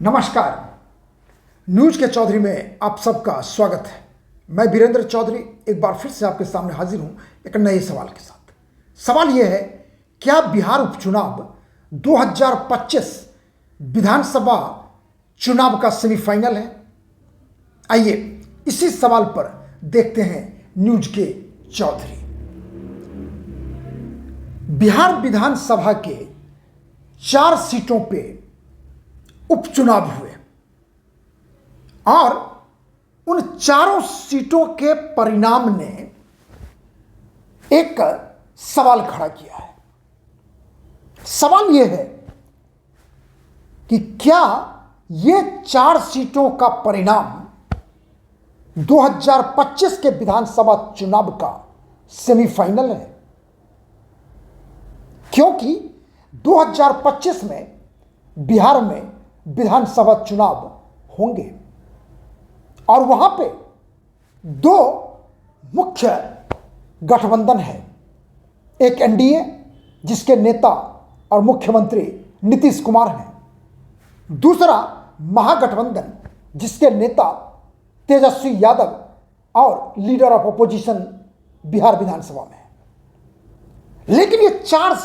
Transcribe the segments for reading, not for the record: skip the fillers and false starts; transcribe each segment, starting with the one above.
नमस्कार। न्यूज के चौधरी में आप सबका स्वागत है। मैं वीरेंद्र चौधरी एक बार फिर से आपके सामने हाजिर हूं एक नए सवाल के साथ। सवाल यह है, क्या बिहार उपचुनाव 2025 विधानसभा चुनाव का सेमीफाइनल है? आइए इसी सवाल पर देखते हैं न्यूज के चौधरी। बिहार विधानसभा के 4 सीटों पे उपचुनाव हुए और उन चारों सीटों के परिणाम ने एक सवाल खड़ा किया है। सवाल यह है कि क्या ये 4 सीटों का परिणाम 2025 के विधानसभा चुनाव का सेमीफाइनल है? क्योंकि 2025 में बिहार में विधानसभा चुनाव होंगे और वहां पे 2 मुख्य गठबंधन है। एक एनडीए जिसके नेता और मुख्यमंत्री नीतीश कुमार हैं, दूसरा महागठबंधन जिसके नेता तेजस्वी यादव और लीडर ऑफ अपोजिशन बिहार विधानसभा में है। लेकिन ये 4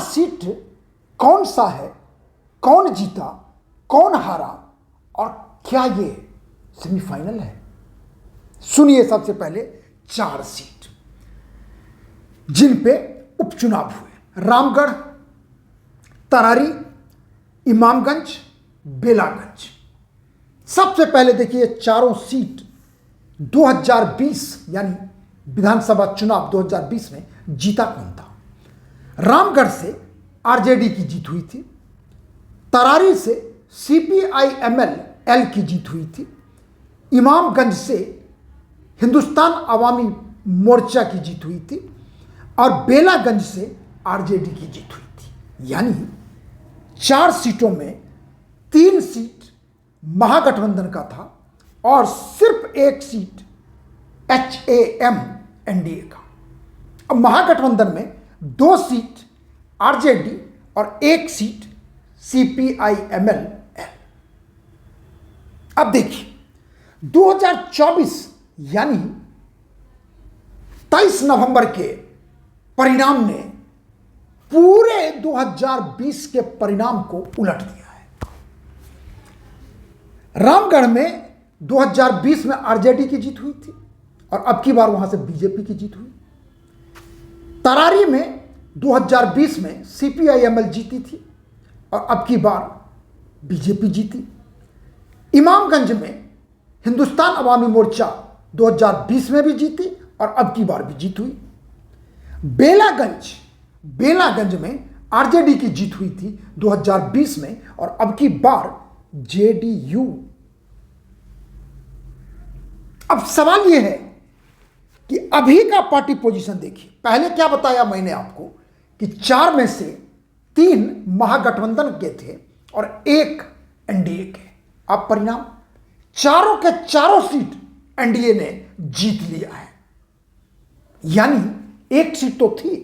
सीट कौन सा है, कौन जीता, कौन हारा और क्या ये सेमीफाइनल है? सुनिए सबसे पहले 4 सीट जिन पे उपचुनाव हुए: रामगढ़, तरारी, इमामगंज, बेलागंज। सबसे पहले देखिए, चारों सीट 2020 यानी विधानसभा चुनाव 2020 में जीता कौन था? रामगढ़ से आरजेडी की जीत हुई थी, तरारी से सीपीआई-एमएल की जीत हुई थी, इमामगंज से हिंदुस्तान अवामी मोर्चा की जीत हुई थी और बेलागंज से आरजेडी की जीत हुई थी। यानी 4 सीटों में 3 सीट महागठबंधन का था और सिर्फ 1 सीट HAM एनडीए का। अब महागठबंधन में 2 सीट आरजेडी और 1 सीट CPI-ML। अब देखिए 2024 यानी 23 नवंबर के परिणाम ने पूरे 2020 के परिणाम को उलट दिया है। रामगढ़ में 2020 में आरजेडी की जीत हुई थी और अब की बार वहां से बीजेपी की जीत हुई। तरारी में 2020 में CPI-ML जीती थी और अब की बार बीजेपी जीती। इमामगंज में हिंदुस्तान अवामी मोर्चा 2020 में भी जीती और अब की बार भी जीत हुई। बेलागंज में आरजेडी की जीत हुई थी 2020 में और अब की बार जेडीयू। अब सवाल यह है कि अभी का पार्टी पोजीशन देखिए। पहले क्या बताया मैंने आपको कि 4 में से 3 महागठबंधन के थे और 1 एनडीए के। अब परिणाम, चारों के चारों सीट एनडीए ने जीत लिया है। यानी 1 सीट तो थी,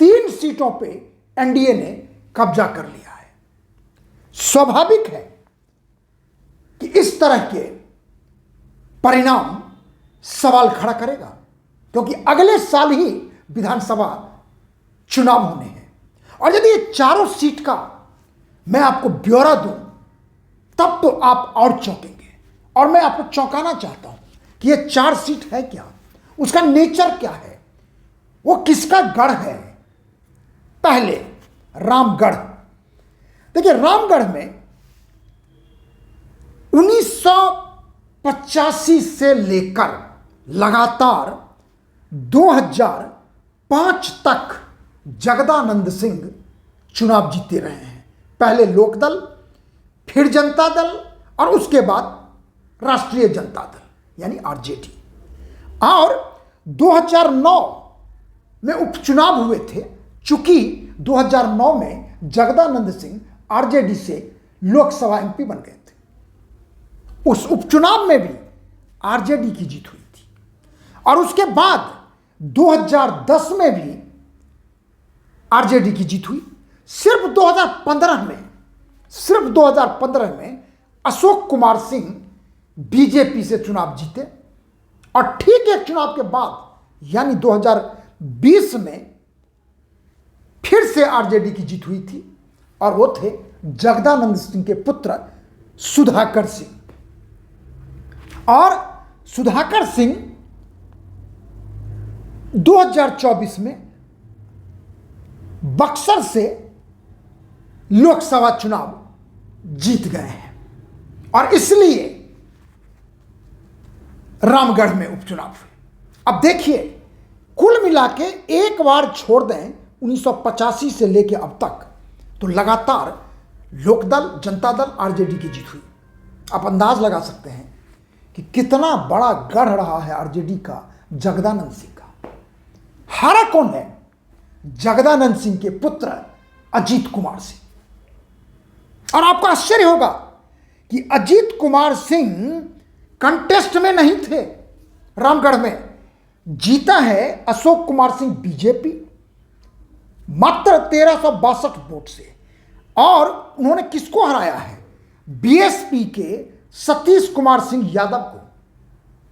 3 सीटों पे एनडीए ने कब्जा कर लिया है। स्वाभाविक है कि इस तरह के परिणाम सवाल खड़ा करेगा, क्योंकि अगले साल ही विधानसभा चुनाव होने हैं। और यदि ये चारों सीट का मैं आपको ब्यौरा दूं तब तो आप और चौंकेंगे। और मैं आपको चौंकाना चाहता हूं कि ये 4 सीट है क्या, उसका नेचर क्या है, वो किसका गढ़ है। पहले रामगढ़ देखिए। रामगढ़ में 1985 से लेकर लगातार 2005 तक जगदानंद सिंह चुनाव जीते रहे हैं। पहले लोकदल, फिर जनता दल और उसके बाद राष्ट्रीय जनता दल यानी आरजेडी। और 2009 में उपचुनाव हुए थे। चूंकि 2009 में जगदानंद सिंह आरजेडी से लोकसभा एमपी बन गए थे, उस उपचुनाव में भी आरजेडी की जीत हुई थी। और उसके बाद 2010 में भी आरजेडी की जीत हुई। सिर्फ 2015 में सिर्फ 2015 में अशोक कुमार सिंह बीजेपी से चुनाव जीते और ठीक एक चुनाव के बाद यानी 2020 में फिर से आरजेडी की जीत हुई थी और वो थे जगदानंद सिंह के पुत्र सुधाकर सिंह। और सुधाकर सिंह 2024 में बक्सर से लोकसभा चुनाव जीत गए हैं और इसलिए रामगढ़ में उपचुनाव हुए। अब देखिए, कुल मिला के एक बार छोड़ दें 1985 से लेकर अब तक तो लगातार लोकदल, जनता दल, आरजेडी की जीत हुई। आप अंदाज लगा सकते हैं कि कितना बड़ा गढ़ रहा है आरजेडी का जगदानंद सिंह का। हारा कौन है? जगदानंद सिंह के पुत्र अजीत कुमार सिंह। और आपको आश्चर्य होगा कि अजीत कुमार सिंह कंटेस्ट में नहीं थे, रामगढ़ में जीता है अशोक कुमार सिंह बीजेपी मात्र 1362 वोट से। और उन्होंने किसको हराया है? बीएसपी के सतीश कुमार सिंह यादव को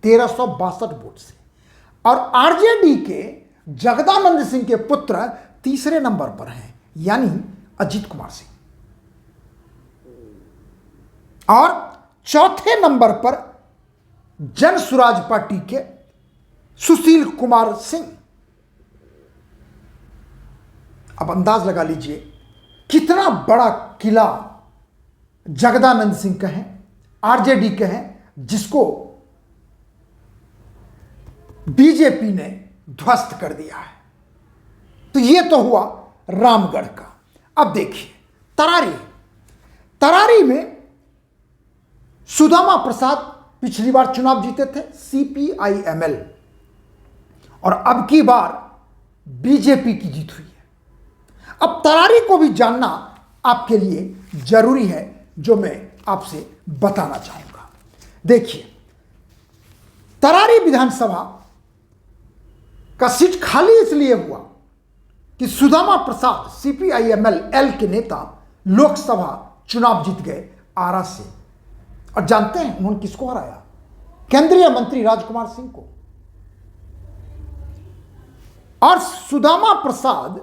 1362 वोट से। और आरजेडी के जगदानंद सिंह के पुत्र तीसरे नंबर पर हैं यानी अजीत कुमार सिंह। और चौथे नंबर पर जन स्वराज पार्टी के सुशील कुमार सिंह। अब अंदाज लगा लीजिए कितना बड़ा किला जगदानंद सिंह का है, आरजेडी के हैं, जिसको बीजेपी ने ध्वस्त कर दिया है। तो यह तो हुआ रामगढ़ का। अब देखिए तरारी में सुदामा प्रसाद पिछली बार चुनाव जीते थे CPIML और अब की बार बीजेपी की जीत हुई है। अब तरारी को भी जानना आपके लिए जरूरी है, जो मैं आपसे बताना चाहूंगा। देखिए, तरारी विधानसभा का सीट खाली इसलिए हुआ कि सुदामा प्रसाद CPIML के नेता लोकसभा चुनाव जीत गए आरा से। और जानते हैं उन्होंने किसको हराया? केंद्रीय मंत्री राजकुमार सिंह को। और सुदामा प्रसाद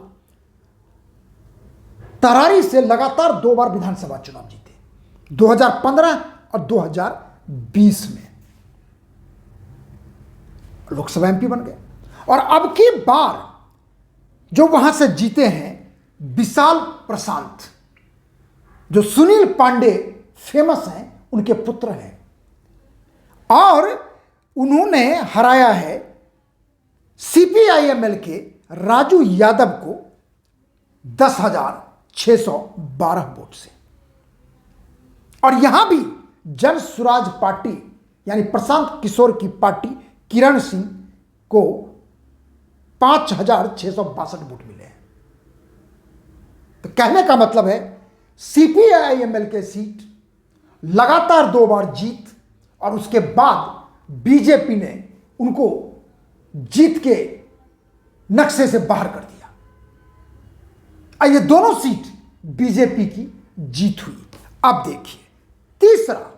तरारी से लगातार 2 बार विधानसभा चुनाव जीते, 2015 और 2020 में लोकसभा MP बन गए। और अब की बार जो वहां से जीते हैं विशाल प्रशांत, जो सुनील पांडे फेमस हैं, उनके पुत्र हैं। और उन्होंने हराया है CPIML के राजू यादव को 10,612 वोट से। और यहां भी जन स्वराज पार्टी यानी प्रशांत किशोर की पार्टी किरण सिंह को 5,662 वोट मिले हैं। तो कहने का मतलब है CPIML के सीट लगातार 2 बार जीत और उसके बाद बीजेपी ने उनको जीत के नक्शे से बाहर कर दिया। ये दोनों सीट बीजेपी की जीत हुई। अब देखिए तीसरा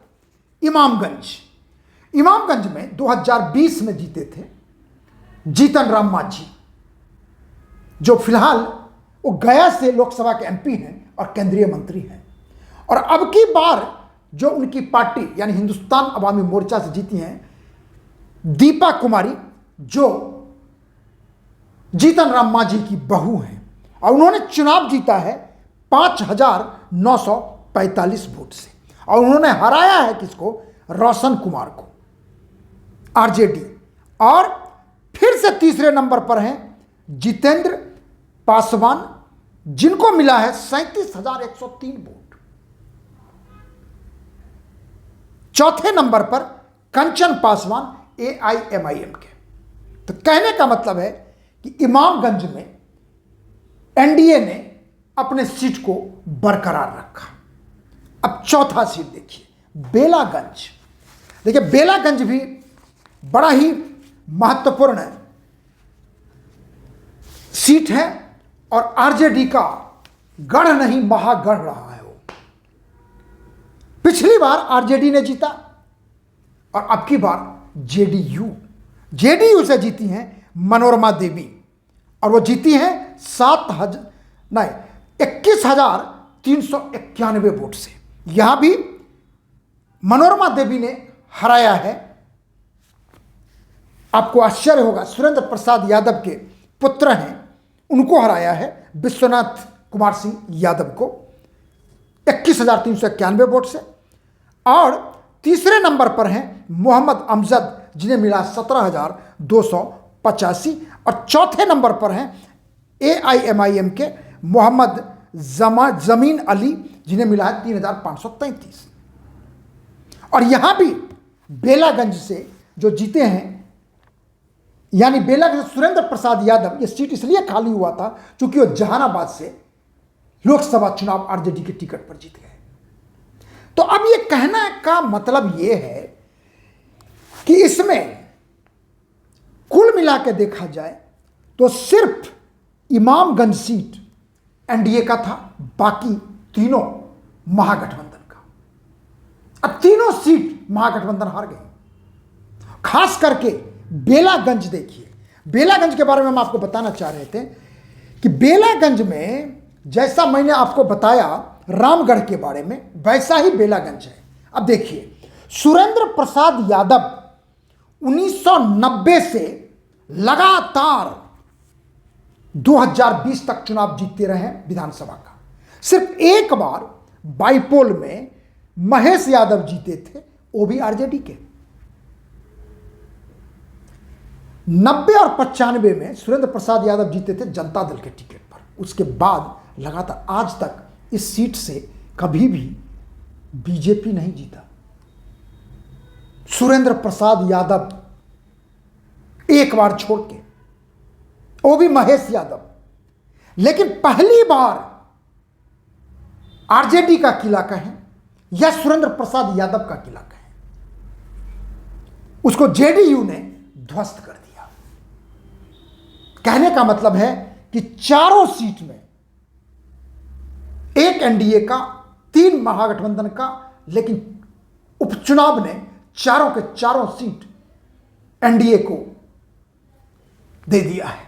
इमामगंज में 2020 में जीते थे जीतन राम मांझी, जो फिलहाल वो गया से लोकसभा के MP हैं और केंद्रीय मंत्री हैं। और अब की बार जो उनकी पार्टी यानी हिंदुस्तान अवामी मोर्चा से जीती हैं दीपा कुमारी, जो जीतन राम मांझी की बहू हैं। और उन्होंने चुनाव जीता है 5,945 वोट से। और उन्होंने हराया है किसको? रोशन कुमार को, आरजेडी। और फिर से तीसरे नंबर पर हैं जितेंद्र पासवान, जिनको मिला है 37,103 वोट। चौथे नंबर पर कंचन पासवान AIMIM के। तो कहने का मतलब है कि इमामगंज में NDA ने अपने सीट को बरकरार रखा। अब चौथा सीट देखिए बेलागंज। देखिए बेलागंज भी बड़ा ही महत्वपूर्ण सीट है और आरजेडी का गढ़ नहीं महागढ़ रहा है वो। पिछली बार आरजेडी ने जीता और अब की बार जेडीयू से जीती हैं मनोरमा देवी, और वो जीती हैं 21,391 वोट से। यहां भी मनोरमा देवी ने हराया है, आपको आश्चर्य होगा, सुरेंद्र प्रसाद यादव के पुत्र हैं, उनको हराया है, विश्वनाथ कुमार सिंह यादव को 21,391 वोट से। और तीसरे नंबर पर हैं मोहम्मद अमजद, जिन्हें मिला 17,285, और चौथे नंबर पर हैं AIMIM के मोहम्मद जमीन अली, जिन्हें मिला है 3,533। और यहां भी बेलागंज से जो जीते हैं, यानी बेलागंज से सुरेंद्र प्रसाद यादव, ये सीट इसलिए खाली हुआ था क्योंकि वो जहानाबाद से लोकसभा चुनाव आरजेडी के टिकट पर जीत गए। तो अब ये कहना का मतलब ये है कि इसमें कुल मिला के देखा जाए तो सिर्फ इमामगंज सीट एनडीए का था, बाकी तीनों महागठबंधन का। अब तीनों सीट महागठबंधन हार गई। खास करके बेलागंज देखिए, बेलागंज के बारे में हम आपको बताना चाह रहे थे कि बेलागंज में जैसा मैंने आपको बताया रामगढ़ के बारे में, वैसा ही बेलागंज है। अब देखिए, सुरेंद्र प्रसाद यादव 1990 से लगातार 2020 तक चुनाव जीतते रहे विधानसभा का। सिर्फ एक बार बाईपोल में महेश यादव जीते थे, वो भी आरजेडी के। 90 और 95 में सुरेंद्र प्रसाद यादव जीते थे जनता दल के टिकट पर। उसके बाद लगातार आज तक इस सीट से कभी भी बीजेपी नहीं जीता। सुरेंद्र प्रसाद यादव एक बार छोड़ के, वो भी महेश यादव। लेकिन पहली बार आरजेडी का किला कहें या सुरेंद्र प्रसाद यादव का किला कहें, उसको जेडीयू ने ध्वस्त कर दिया। कहने का मतलब है कि चारों सीट में, एक एनडीए का, 3 महागठबंधन का, लेकिन उपचुनाव ने चारों के चारों सीट एनडीए को दे दिया है।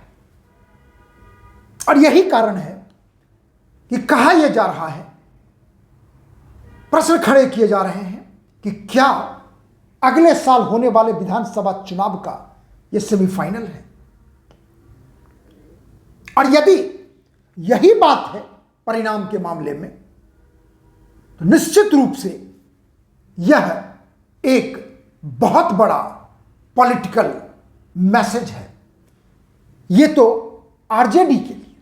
और यही कारण है कि कहा यह जा रहा है, प्रश्न खड़े किए जा रहे हैं कि क्या अगले साल होने वाले विधानसभा चुनाव का यह सेमीफाइनल है। और यदि यही बात है परिणाम के मामले में, तो निश्चित रूप से यह एक बहुत बड़ा पॉलिटिकल मैसेज है। यह तो आरजेडी के लिए,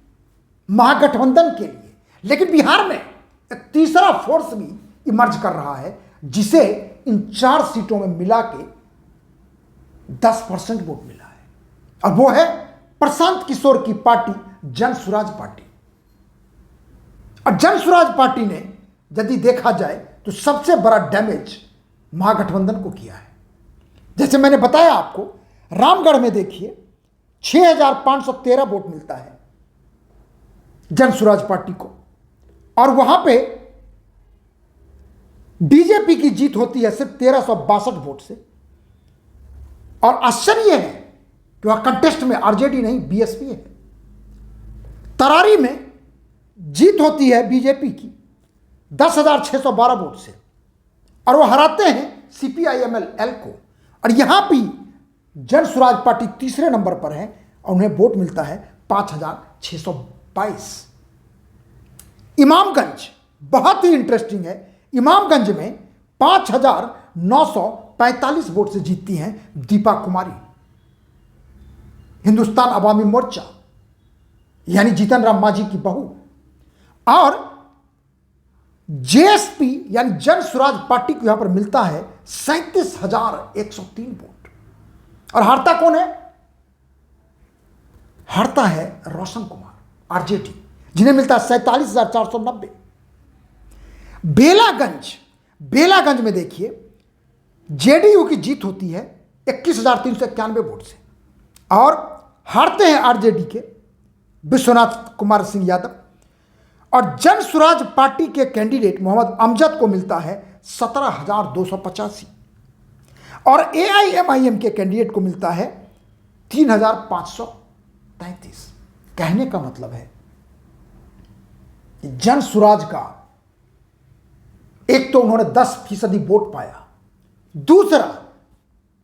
महागठबंधन के लिए, लेकिन बिहार में एक तीसरा फोर्स भी इमर्ज कर रहा है, जिसे इन 4 सीटों में मिला के 10% वोट मिला है, और वो है प्रशांत किशोर की पार्टी जन स्वराज पार्टी। और जन स्वराज पार्टी ने यदि देखा जाए तो सबसे बड़ा डैमेज महागठबंधन को किया है। जैसे मैंने बताया आपको, रामगढ़ में देखिए 6,513 वोट मिलता है जन स्वराज पार्टी को, और वहां पे बीजेपी की जीत होती है सिर्फ 1,362 वोट से। और आश्चर्य है कि वह कंटेस्ट में आरजेडी नहीं, बीएसपी है। तरारी में जीत होती है बीजेपी की 10,612 वोट से, और वह हराते हैं CPIML को। और यहां भी जन स्वराज पार्टी तीसरे नंबर पर है और उन्हें वोट मिलता है 5,622। इमामगंज बहुत ही इंटरेस्टिंग है। इमामगंज में 5,945 वोट से जीतती हैं दीपा कुमारी, हिंदुस्तान अवामी मोर्चा यानी जीतन राम मांझी की बहू। और जेएसपी यानी जन स्वराज पार्टी को यहां पर मिलता है 37,103 वोट। और हारता कौन है? हारता है रोशन कुमार आरजेडी, जिन्हें मिलता है 47,490। बेलागंज में देखिए जेडीयू की जीत होती है 21,391 वोट से, और हारते हैं आरजेडी के विश्वनाथ कुमार सिंह यादव। और जन स्वराज पार्टी के कैंडिडेट मोहम्मद अमजद को मिलता है 17,285 और AIMIM के कैंडिडेट को मिलता है 3,533। कहने का मतलब है कि जन स्वराज का एक तो उन्होंने 10% वोट पाया, दूसरा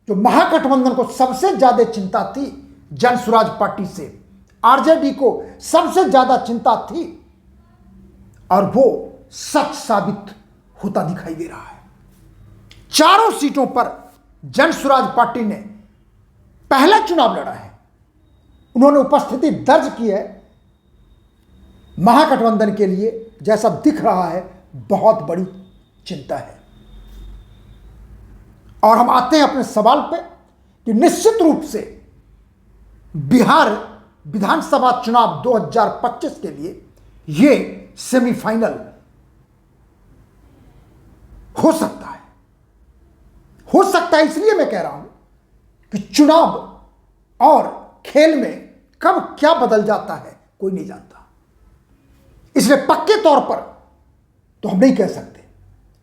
जो महागठबंधन को सबसे ज्यादा चिंता थी जन स्वराज पार्टी से, आरजेडी को सबसे ज्यादा चिंता थी, और वो सच साबित होता दिखाई दे रहा है। चारों सीटों पर जन स्वराज पार्टी ने पहला चुनाव लड़ा है, उन्होंने उपस्थिति दर्ज की है। महागठबंधन के लिए जैसा दिख रहा है बहुत बड़ी चिंता है। और हम आते हैं अपने सवाल पे कि निश्चित रूप से बिहार विधानसभा चुनाव 2025 के लिए यह सेमीफाइनल हो सकता है। हो सकता है इसलिए मैं कह रहा हूं कि चुनाव और खेल में कब क्या बदल जाता है कोई नहीं जानता, इसलिए पक्के तौर पर तो हम नहीं कह सकते,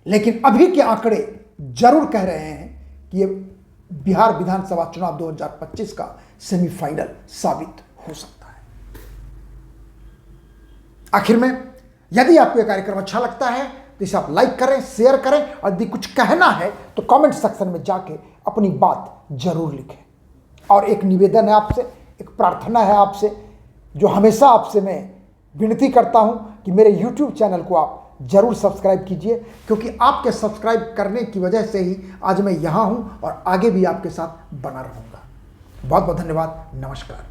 लेकिन अभी के आंकड़े जरूर कह रहे हैं कि ये बिहार विधानसभा चुनाव 2025 का सेमीफाइनल साबित हो सकता है। आखिर में यदि आपको यह कार्यक्रम अच्छा लगता है तो इसे आप लाइक करें, शेयर करें, और यदि कुछ कहना है तो कमेंट सेक्शन में जाके अपनी बात जरूर लिखें। और एक निवेदन है आपसे, एक प्रार्थना है आपसे, जो हमेशा आपसे मैं विनती करता हूं कि मेरे YouTube चैनल को आप जरूर सब्सक्राइब कीजिए, क्योंकि आपके सब्सक्राइब करने की वजह से ही आज मैं यहां हूं और आगे भी आपके साथ बना रहूंगा। बहुत बहुत धन्यवाद। नमस्कार।